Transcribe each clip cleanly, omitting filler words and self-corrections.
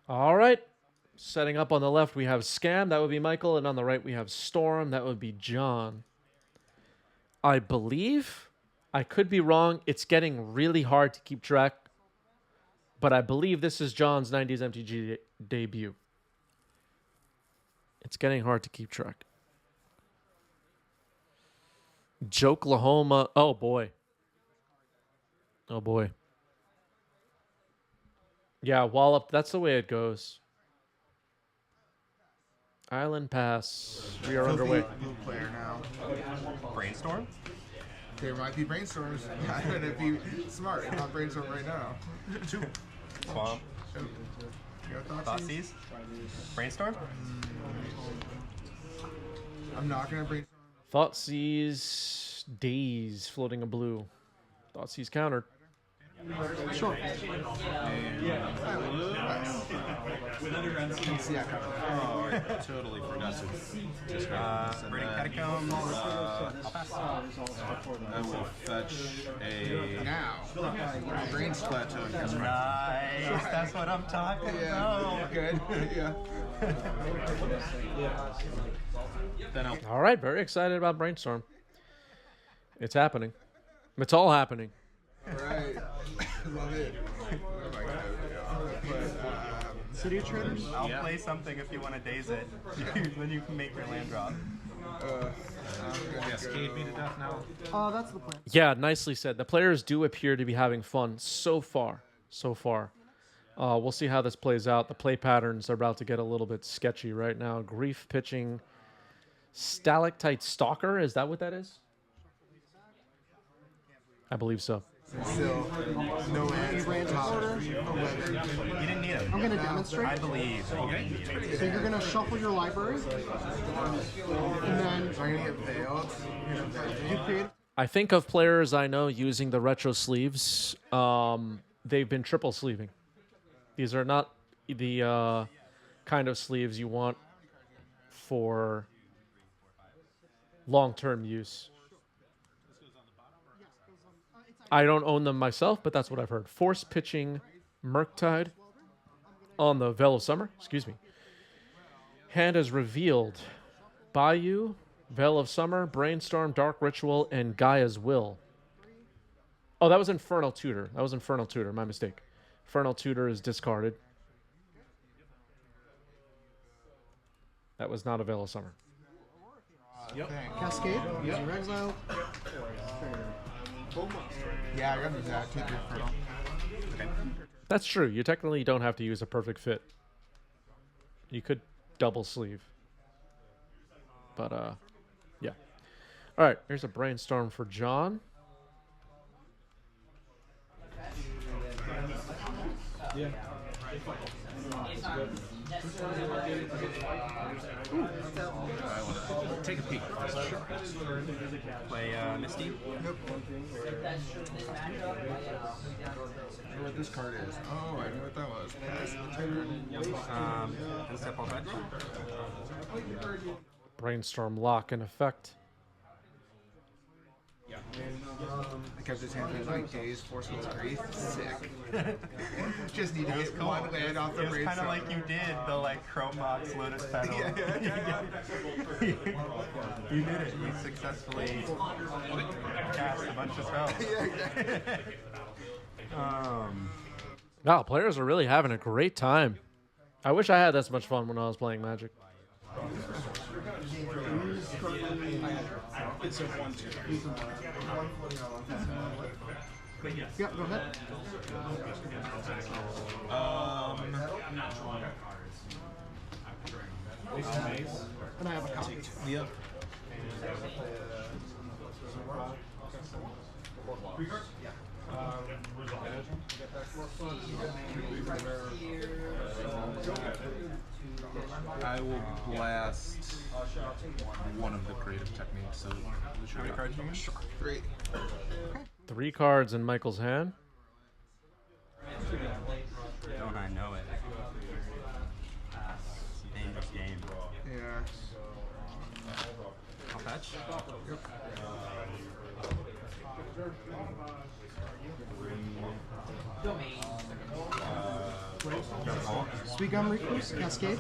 All right. Setting up on the left, we have Scam. That would be Michael. And on the right, we have Storm. That would be John. I believe, I could be wrong. It's getting really hard to keep track. But I believe this is John's 90s MTG debut. It's getting hard to keep track. Jokelahoma. Oh, boy. Oh, boy. Yeah, Wallop. That's the way it goes. Island Pass. We are underway. Blue player now. Brainstorm? There might be brainstorms. And it'd be smart and not brainstorm right now. 2. Swamp. You know, Thoughtseize? Brainstorm? I'm not gonna brainstorm. Thoughtseize. Daze. Floating a blue. Thoughtseize countered. Sure. Oh, I totally forgot to just Burning Catacombs. I'll pass. I will fetch a Now. Brainstorm. plateau. Nice. That's what I'm talking about. Good. Yeah. Then I'll All right. Very excited about Brainstorm. It's happening. It's all happening. Right. Love it. Oh my god. City of Traders? I'll play something if you want to daze it. Then you can make your land drop. cascade me to death now. That's the plan. Yeah, nicely said. The players do appear to be having fun so far. So far. We'll see how this plays out. The play patterns are about to get a little bit sketchy right now. Grief pitching Stalactite Stalker. Is that what that is? I believe so. Still, no lands. You didn't need it. I'm going to demonstrate. I believe that you didn't need it. So you're going to shuffle your library, and then Am I gonna get veiled? you create. I think of players I know using the retro sleeves. They've been triple sleeving. These are not the kind of sleeves you want for long-term use. I don't own them myself, but that's what I've heard. Force pitching Murktide on the Veil of Summer. Excuse me. Hand is revealed. Bayou, Veil of Summer, Brainstorm, Dark Ritual, and Gaia's Will. Oh, that was Infernal Tutor. That was Infernal Tutor. My mistake. Infernal Tutor is discarded. That was not a Veil of Summer. Cascade. Use your exile. Yeah, I gotta do that. Take your infernal. That's true. You technically don't have to use a perfect fit. You could double sleeve. But, yeah. All right, here's a Brainstorm for John. Yeah. Take a peek. Play Misty. I know what this card is. Oh, I know what that was. Pass the turn. And step on fetch. Brainstorm lock in effect. I kept his hand in like days, forceful grief. Sick. Just need to get Cool. one land off the It was kind of brainstorm. like you did the like Chrome Mox Lotus Petal. You did it. You successfully cast a bunch of spells. Wow, players are really having a great time. I wish I had this much fun when I was playing Magic. Yeah, go ahead. And I have a copy. Yep. I will blast one of the creative techniques. So, How many cards do you use? Great. 3 cards in Michael's hand. Don't I know it? It's a dangerous game. Yeah. I'll fetch. Sweet Gum Recluse, Cascade.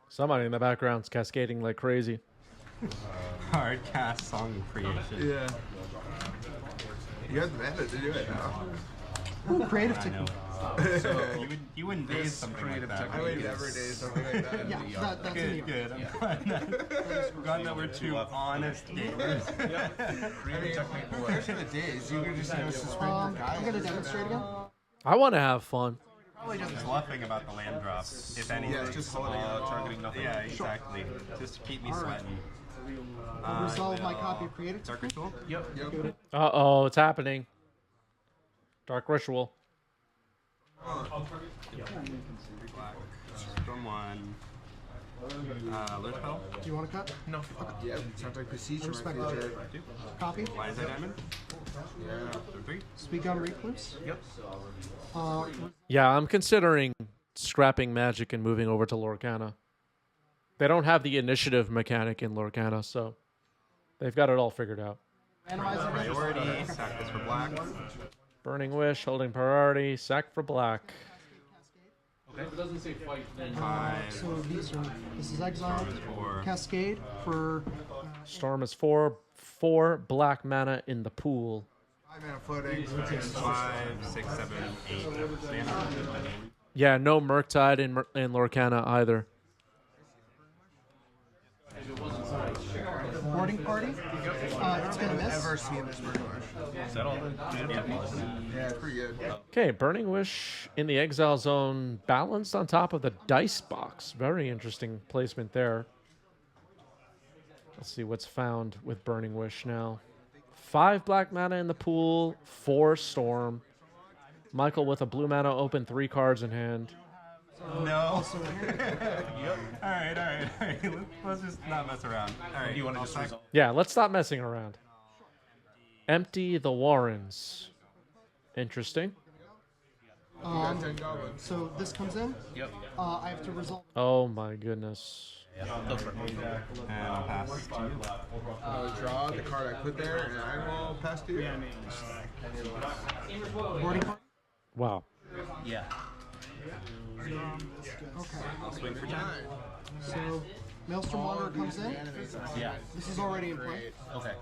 Somebody in the background's cascading like crazy. Hard cast song creation. Yeah. You have the mana to do it now. Ooh, creative I technique. know. You wouldn't daze This something creative like that. I would never do something like that. Yeah, that's in Good, here. good. I'm glad that we're two honest gamers. Creative technique. Who cares for the days? You could just suspend your guy. I'm gonna demonstrate again. I want to have fun. Probably just bluffing about the land drop, if anything. Yeah, just holding out, targeting nothing. Yeah, exactly. Just to keep me sweating. Resolve my copy of creative Dark technique. Ritual? Yep. Uh-oh, it's happening. Dark Ritual. Black. Storm 1. Lurch Petal? Do you want to cut? No. Yeah, sounds like procedure. Respect my that. future. Copy. Liza Diamond? Yeah. Third 3? Sweet Gum Recluse. Yep. Yeah, I'm considering scrapping Magic and moving over to Lorcana. They don't have the initiative mechanic in Lorcana, so they've got it all figured out. Randomizer. Priority. Sack this for black. Burning Wish, holding priority, sack for black. So this is exiled. 4. Cascade for Storm is 4 black mana in the pool. 5 mana footing. 5, 6, 7, 8. Mana. Yeah, no Murktide in Lorcana either. boarding party. It's gonna miss. Never seen this Burning Wish. Is that all? Yeah, it's pretty good. Okay, Burning Wish in the exile zone, balanced on top of the dice box. Very interesting placement there. Let's see what's found with Burning Wish now. 5 black mana in the pool, 4 storm. Michael with a blue mana open, 3 cards in hand. No. All right. Let's just not mess around. All right. You want to I'll just sack- resolve? Yeah, let's stop messing around. Empty the Warrens. Interesting. You got 10 goblins. So this comes in. Yep. I have to resolve. Oh my goodness. Go for it. And I'll pass to you. Draw the card I put there, and I will pass to you. Boarding party. Wow. Yeah. Okay. I'll swing for 10. So Maelstrom Wanderer comes in. Yeah. This is already in play. Okay.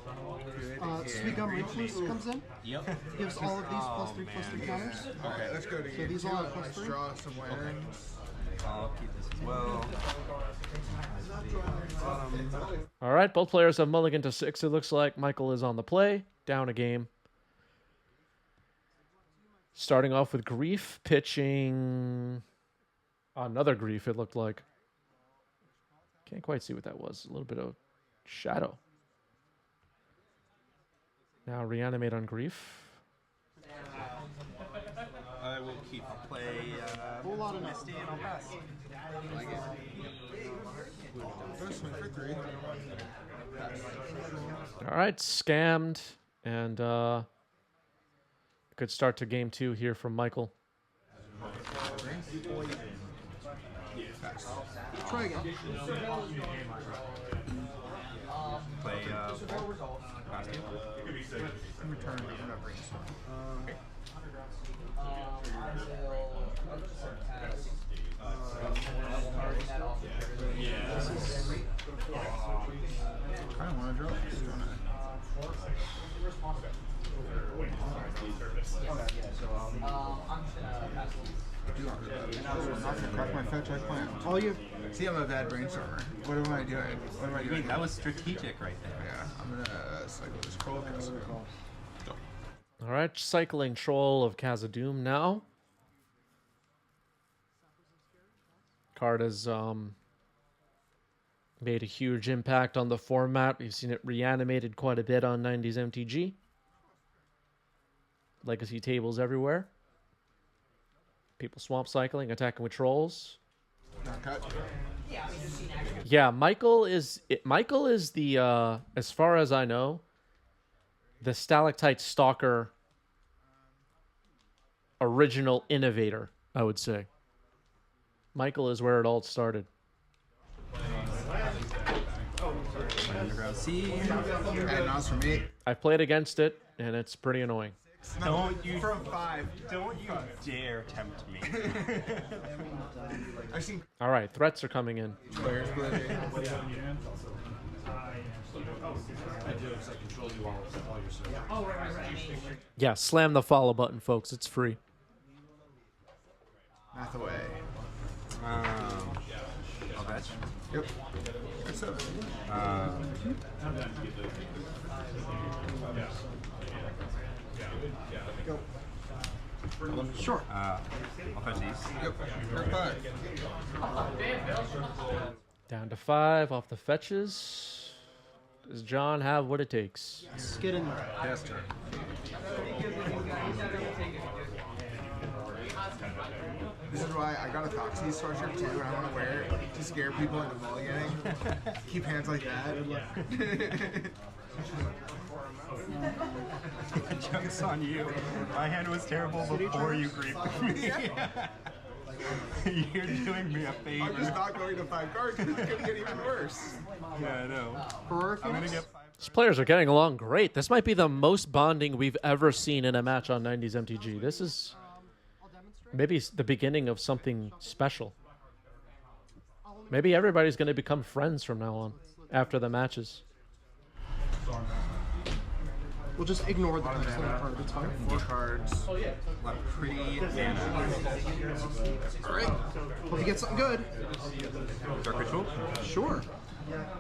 Sweet Gum Recluse comes in. Yep. Gives all of these +3/+3 counters. Okay, let's go to game these 2. all have Let's +3? draw some lands. I'll keep this as well. All right, both players have mulligan to 6. It looks like Michael is on the play, down a game. Starting off with Grief, pitching another Grief, it looked like. Can't quite see what that was. A little bit of shadow. Now Reanimate on Grief. I will keep play Whole lot of Misty and I'll pass. Go swing for 3. All right, scammed, and good start to game 2 here from Michael. Try again. Play pass to you. Return to that brainstorm. I don't want to draw this. I'm not gonna crack my fetch I plan. All you. See, I'm a bad brainstormer. What am I doing? What am I doing? Wait, that was strategic right there. Yeah, I'm gonna cycle this troll castle. All right, cycling Troll of Khazad-dûm now. Card has made a huge impact on the format. We've seen it reanimated quite a bit on 90s MTG. Legacy tables everywhere. People swamp cycling, attacking with trolls. Not cut. Yeah, Michael is the as far as I know, the Stalactite Stalker original innovator, I would say. Michael is where it all started. Underground Sea. And not for me. I've played against it, and it's pretty annoying. Don't you From 5. Don't you dare tempt me. I've seen All right, threats are coming in. players play. Yeah, slam the follow button, folks. It's free. Math away. I'll bet. Yep. What's up? Go. Sure. I'll bet these. Yep. You're 5. Down to 5 off the fetches. Does John have what it takes? Let's get in there. Pass turn. This is why I got a Foxy sweatshirt too, and I want to wear it to scare people into mulliganing. Keep hands like that. Joke's on you. My hand was terrible before you griefed me. You're doing me a favor. I'm just not going to 5 cards because it's going to get even worse. Yeah, I know. Heroic I'm gonna Phoenix? get 5. These players are getting along great. This might be the most bonding we've ever seen in a match on 90s MTG. This is I'll demonstrate. maybe the beginning of something special. Maybe everybody's going to become friends from now on after the matches. We'll just ignore the personal part. It's fine. 4 cards. Pretty mana. All right. Hope you get something good. Dark Ritual? Sure.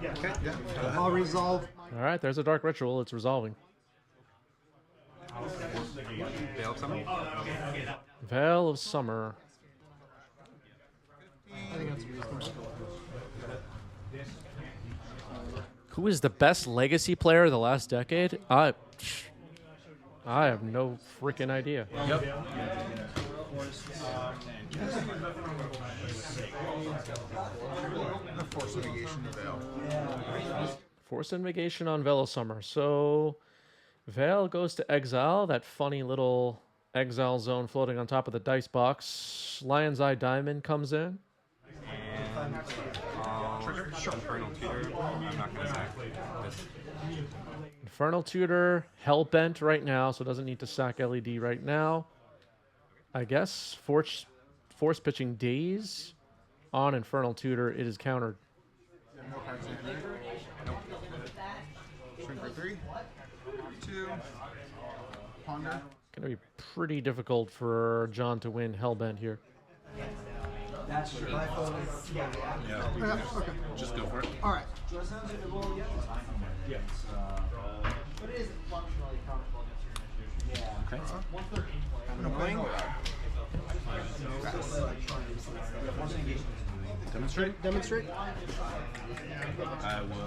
Okay, yeah. I'll resolve. All right, there's a Dark Ritual. It's resolving. Veil of Summer? Veil of Summer. I think that's reasonable. Who is the best legacy player of the last decade? I have no freaking idea. The Force Negation of Veil. Force Invasion on Veil of Summer. So Veil goes to exile. That funny little exile zone floating on top of the dice box. Lion's Eye Diamond comes in. And Infernal Tutor. I'm not gonna sack this. Infernal Tutor, Hellbent right now, so doesn't need to sack LED right now. I guess Force pitching Daze on Infernal Tutor. It is countered. No cards in there. Nope. Swing for 3. 2. Ponder. Going to be pretty difficult for John to win Hellbent here. Yeah. Okay. Just go for it. All right. Okay. Annoying. Demonstrate. Demonstrate. I will.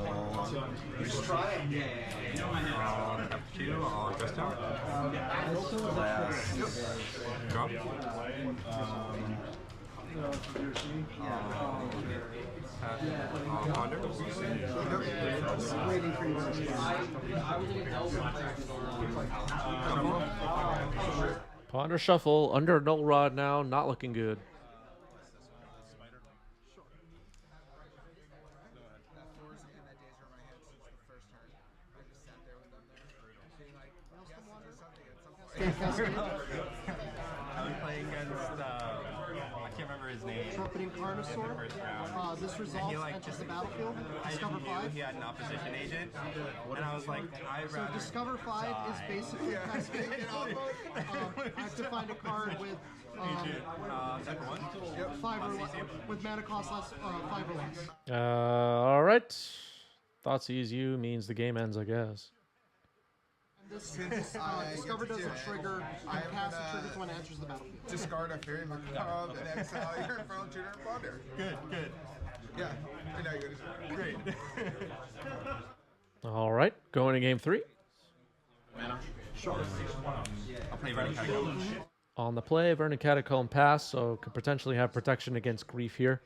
Up 2, I'll dress down. Drop. Ponder. Waiting for you. Ponder Shuffle under Null Rod now, not looking good. I'm playing against, I can't remember his name. Trumpeting Carnosaur. First round. This resolves, enters the battlefield. I Discover knew 5. he had an opposition agent, and I was like, I'd So rather Discover 5 is basically casting. I have to find a card with Step 1. 5 or less, with mana cost less, 5 or less. All right. Thoughtseize you means the game ends, I guess. This Discover doesn't trigger. Cast it triggers when it enters the battlefield. Discard a Fairy Macabre and exile your Infernal Tutor and Ponder. Good, good. Yeah. Right now you go to Great. All right, going to game 3. Sure. I'll play Running Catacomb. On the play, Vernon Catacomb pass, so could potentially have protection against grief here.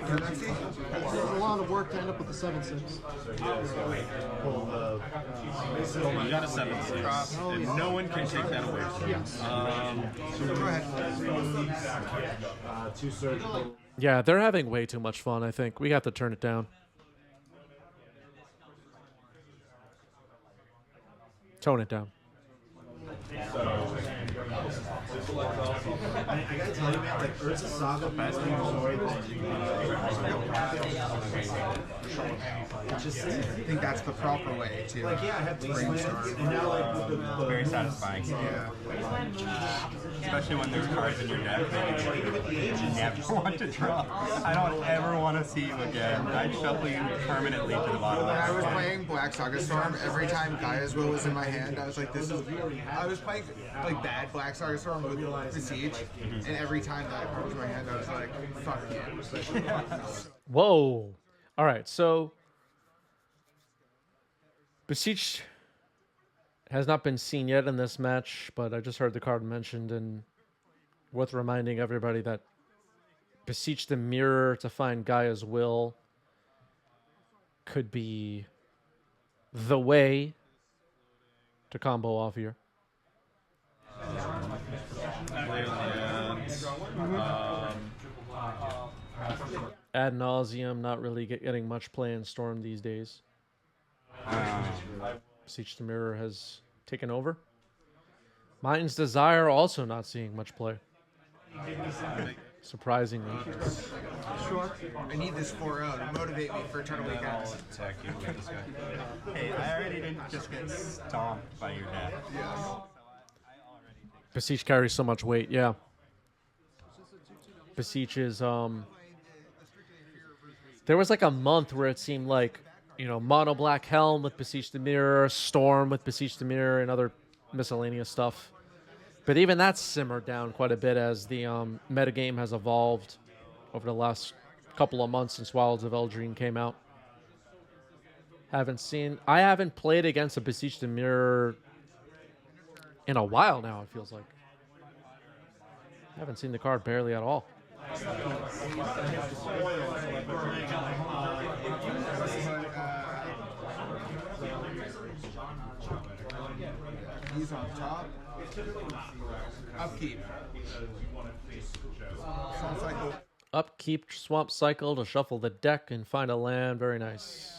Galaxy. There's a lot of work to end up with the 7/6. You got a 7/6, and no one can take that away from you. Go ahead. Yeah, they're having way too much fun, I think. We got to turn it down. Tone it down. I gotta tell you, man, like Urza Saga best I think that's the proper way to like, yeah, I had brainstorm. and now like the Very satisfying. Yeah. Especially when there's cards in your deck that you never want to draw. I don't ever want to see you again. I'd shuffle you permanently to the bottom. When I was playing Black Saga Storm, every time Gaia's Will was in my hand, I was like, this is... I was playing like bad Black Saga Storm with Besiege, and every time that card was in my hand, I was like, fuck you. Whoa. All right, so Beseech has not been seen yet in this match, but I just heard the card mentioned, and worth reminding everybody that Beseech the Mirror to find Gaia's Will could be the way to combo off here. Ad nauseum, not really getting much play in Storm these days. Beseech the Mirror has taken over. Mine's Desire also not seeing much play. Surprisingly. Sure. I need this 4-0 to motivate me for Eternal Weekends. Attack you with this guy. Hey, I already didn't just get stomped by your deck. Beseech carries so much weight, yeah. Beseech is, there was like a month where it seemed like, you know, Mono Black Helm with Beseech the Mirror, Storm with Beseech the Mirror, and other miscellaneous stuff. But even that's simmered down quite a bit as the metagame has evolved over the last couple of months since Wilds of Eldrine came out. I haven't played against a Beseech the Mirror in a while now, it feels like. I haven't seen the card barely at all. He's on top. Upkeep. Sounds like Upkeep, Swamp Cycle to shuffle the deck and find a land. Very nice.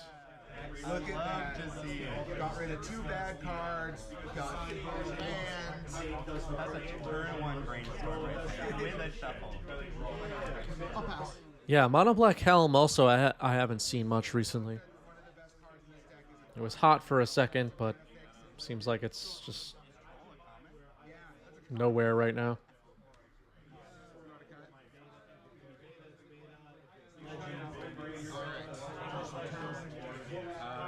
look at that. Got rid of 2 bad cards. Got hands. That's a turn 1 brainstorm right there. With a shuffle. I'll pass. Yeah, Mono Black Helm also I haven't seen much recently. It was hot for a second, but seems like it's just nowhere right now.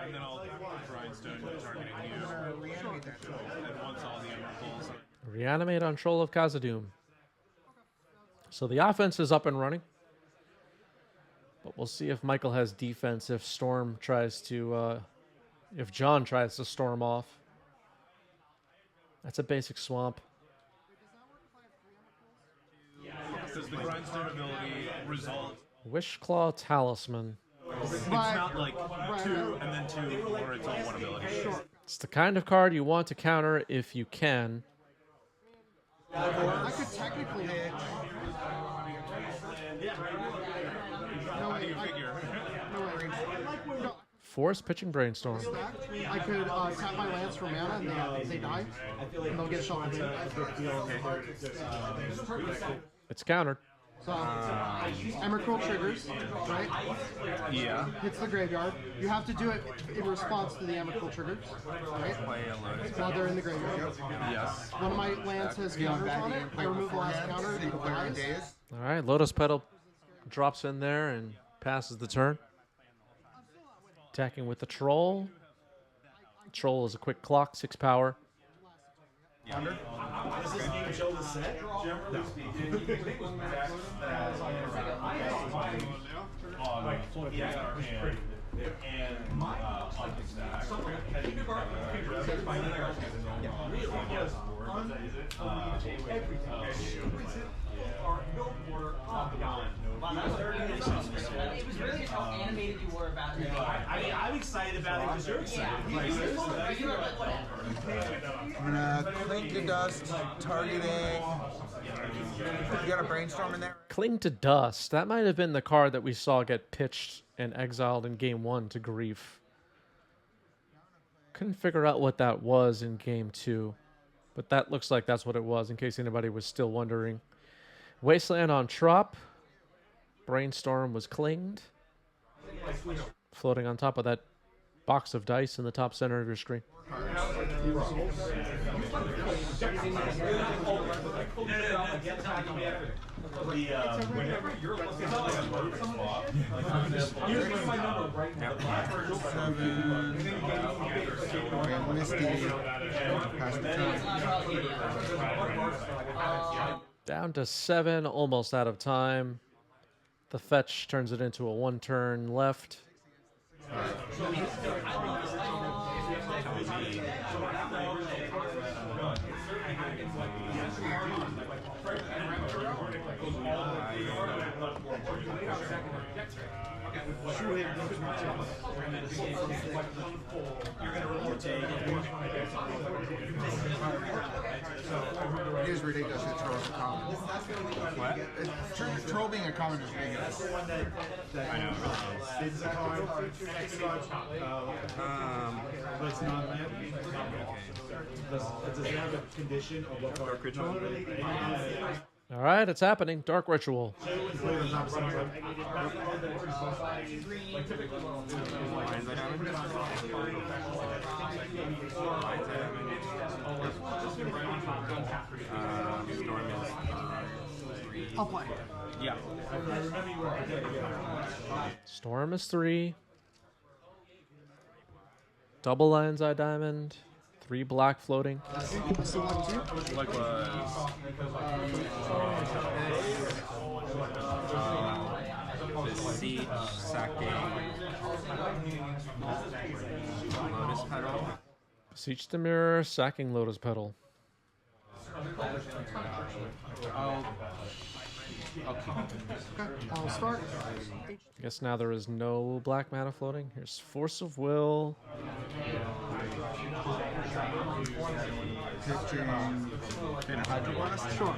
And then I'll grindstone targeting you. And once all the emeralds. Reanimate on Troll of Khazad-dûm. So the offense is up and running. But we'll see if Michael has defense if Storm tries to, if John tries to storm off. That's a basic swamp. Does the grindstone ability result? Wishclaw Talisman. It's not like 2 and then 2, or it's all 1 ability. It's the kind of card you want to counter if you can. I could technically. No How do way. you figure? No. Force pitching Brainstorm. I could tap my lands for mana and they die. And they'll get shuffled in. It's countered. So, Emrakul triggers, right? Yeah. Hits the graveyard. You have to do it in response to the Emrakul triggers, right? Play a lotus. While they're in the graveyard. Yes. One of my lands has counters on it. I remove the last counter and it dies. All right, Lotus Petal drops in there and passes the turn. Attacking with the Troll. Troll is a quick clock, 6 power. This isn't even show the set. It was really just how animated you were about it. I'm excited about it because you're excited. You were like, whatever. I'm gonna clink to dust, targeting. You got a brainstorm in there? Cling to Dust. That might have been the card that we saw get pitched and exiled in Game 1 to Grief. Couldn't figure out what that was in Game 2. But that looks like that's what it was, in case anybody was still wondering. Wasteland on Trop. Brainstorm was clinged. Floating on top of that box of dice in the top center of your screen. Whenever you're looking at like a murder spot, here's my number right now. And Misty. Pass the turn. Down to 7, almost out of time. The fetch turns it into a 1-turn left. It is ridiculous that Troll's a common. What? Troll being a common is ridiculous. I know. It really is. But it's not land. Does it have a condition of what Dark Ritual? All right, it's happening. Dark Ritual. Lines I damage? Lines I damage. Storm is 3. I'll play. Yeah. Storm is 3. Double Lion's Eye Diamond. 3 black floating. Likewise. Siege, sacking. Lotus Petal. Beseech Dimir, sacking Lotus Petal. I'll start. I guess now there is no black mana floating. Here's Force of Will. Sure.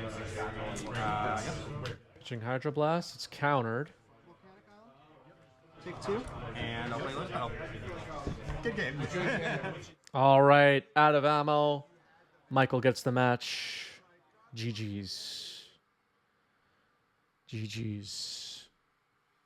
Pitching Hydroblast. It's countered. Take 2. And I'll play Lotus Petal. Good game. All right, out of ammo. Michael gets the match. GG's. GG's.